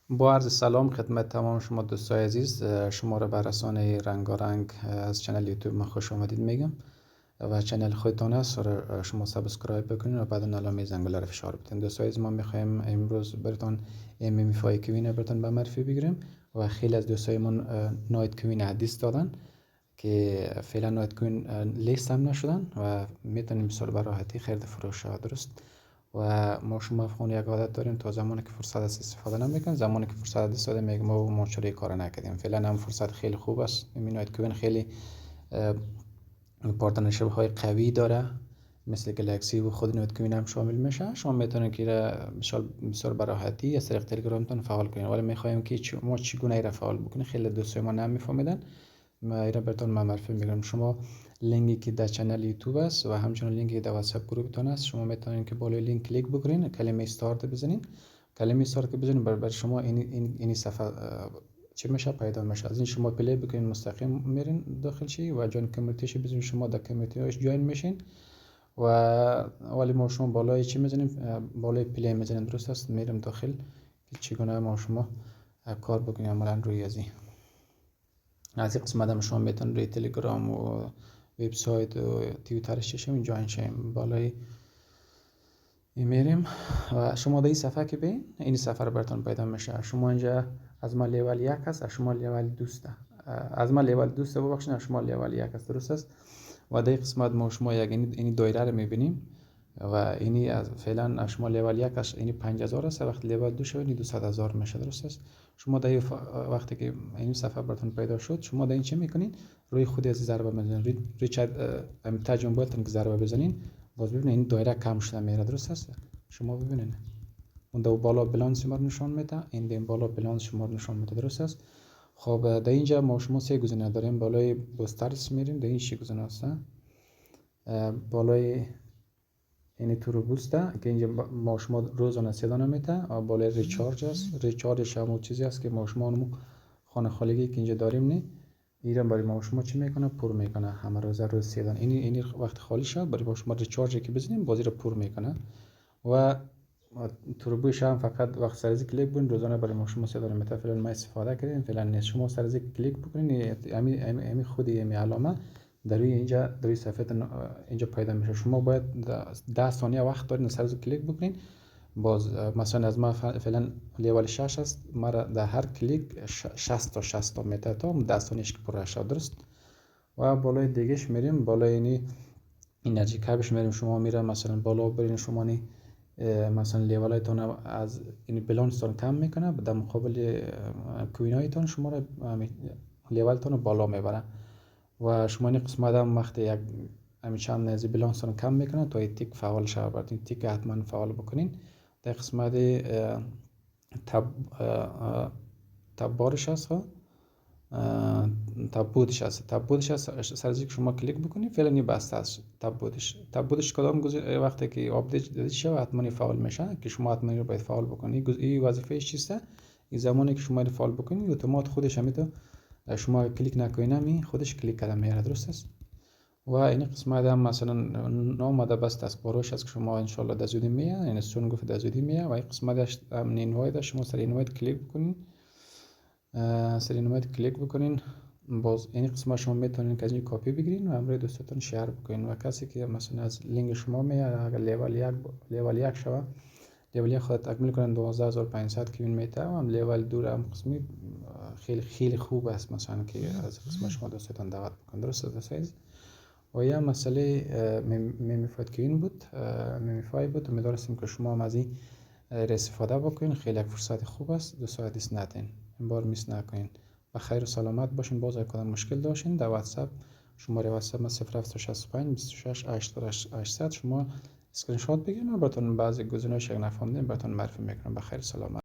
با عرض سلام خدمت تمام شما دوستای عزیز، شما را به رسانه رنگارنگ از چنل یوتیوب من خوش آمدید میگم و چنل خودتان است شما سابسکرایب بکنید و بعد علامه زنگوله را فشار بدین. دوستای عزیز، ما میخوایم امروز براتون MMFI کوین براتون به معرفی بگیریم و خیلی از دوستایمون نایت کوین حدیث دادن که فعلا نایت کوین لیست هم نشدن و میتونیم بسیار به راحتی خرید فروش شود. درست؟ و ما شما افغان یک عادت داریم تا زمانی که فرصت است استفاده نمیکنیم، زمانی که فرصت استفاده میگیم ما چوری کار نکردیم. فعلا هم فرصت خیلی خوب است. این نایت کوین خیلی پارتنرشیپ های قوی داره، مثل گلکسی و خود نایت کوین هم شامل میشه. شما میتونید که بسیار به راحتی از طریق تلگرامتون فعال کنید، ولی میخوایم که ما چگونه را فعال بکنیم. خیلی دوستای ما نمیفهمیدن، ما اینا براتون معرفی میگم. شما لینکی که در چنل یوتیوب است و همچنین لینکی در واتساپ گروهتون است، شما میتونید که بالای لینک کلیک بکنین، کلمه استارت بزنین. کلمه استارت که بزنین برای شما این صفحه چی میشه پیدا میشه. از این شما پلی بکنین مستقیم میرین داخل شی و جوین کمیونیتیش بزنین، شما در کمیونیتیش جوین میشین و ولی ما شما بالای چی میزنیم، بالای پلی میزنین. درست است؟ میرم داخل که چگونه ما شما کار بکنیم عملا روی از این قسمت هم شما میتونید روی تلگرام و وبسایت و توییترش شیم جوین شیم. بالای میریم و شما در این صفحه که بین این صفحه رو براتون پیدا میشه. شما اینجا از ما لیول 1 هست، از شما لیول 2 است. از ما لیول 2 است ببخشید، از شما لیول 1 است. درست است؟ و در این قسمت ما شما یک این دایره رو میبینیم و اینی از فعلا شما لیول 1 است، اینی 5000 است. وقتی لیول 2 شد این 200000 میشه. درست است؟ شما در وقتی که این صفحه براتون پیدا شد، شما در این چه میکنین؟ روی خود از ضربه بزنین، ریچارد تاج موبایلتون که ضربه بزنین، باز ببینید این دایره کم شده میره. درست است؟ شما ببینید اون دو بالا بالانس شما نشون میده، این بالا بالانس شما نشون میده. درست است؟ خب در اینجا ما شما سه گزینه داریم. بالای بوسترز میریم، در این شی گزینه است. بالای این تورو بوسته که اینجا ما شما روزانه 3 دانه میده. بالای ریچارج است. ریچارجش هم چیزی است که ما شما خانه خالگی که اینجا داریم نه ایران برای ما شما چی میکنه؟ پر میکنه همه روز 3 دانه. این وقت خالی شد برای ما شما ریچارجی که بزنیم بازی رو پر میکنه و توربوش هم فقط وقت سرزی کلیک بکنید روزانه برای ما شما 3 دانه میده. فعلا ما استفاده کردیم، فعلا نیست. شما سرزی کلیک بکنید امی خودی امی علامه در روی اینجا در روی صفحه اینجا پیدا میشه. شما باید 10 ثانیه وقت دارین سرزی کلیک بکنید. باز مثلا از ما فعلا لیول 6 است، ما در هر کلیک 60 تا میده تا 10 ثانیهش که پر شد. درست؟ و بالای دیگهش میریم، بالای اینی انرژی کابش میریم. شما میره مثلا بالا برین شما نی مثلا لیولایتون از این بالانستون کم میکنه، در مقابل کوینایتون شما را لیولتون بالا میبره و شما این قسمت هم وقتی یک چند از بالانستون کم میکنه تا این تیک فعال شود. بعد این تیک حتما فعال بکنین. در قسمت تب بارش هست، تبودش هست سرزی که شما کلیک بکنید فعلا این بسته است. تبودش کدام وقتی که آپدیت داده شود حتما فعال میشه که شما حتما رو باید فعال بکنید. این وظیفه‌اش چیسته؟ این زمانی که شما رو فعال بکنید اتومات خودش همیتو شما کلیک نکنید خودش کلیک کرده میره. درست است؟ و این قسمت هم مثلا نامده بس از باروش است که شما ان شاء الله در زودی میاد، این سون گفت در زودی میاد. و این قسمتش هم اینوایت شما سر اینوایت کلیک بکنید، سر اینوایت کلیک بکنین. باز این قسمت شما میتونین که از این کپی بگیرین و همراه دوستاتون شیر بکنین و کسی که مثلا از لینک شما میاد اگر لیول 1 شوه، لیول 1 خود تکمیل کنن 12500 کوین میته و هم لیول 2 هم قسمی خیلی خوب است مثلا که از قسم شما دوستاتون دعوت بکنن. درست است؟ و یا مسئله میمیفاید کوین بود، میمیفای بود. امیدوارم که شما هم از این استفاده بکنین. خیلی یک فرصت خوب است. دوستان دیس نتین این بار میس نکنین. و خیر و سلامت باشین. باز اگر مشکل داشتین در واتساپ شماره واتساپ ما 0765 26 800 شما اسکرین شات بگیرین و براتون بعضی گزینه‌هاش یک نفهمیدین براتون معرفی میکنم. بخیر سلامت.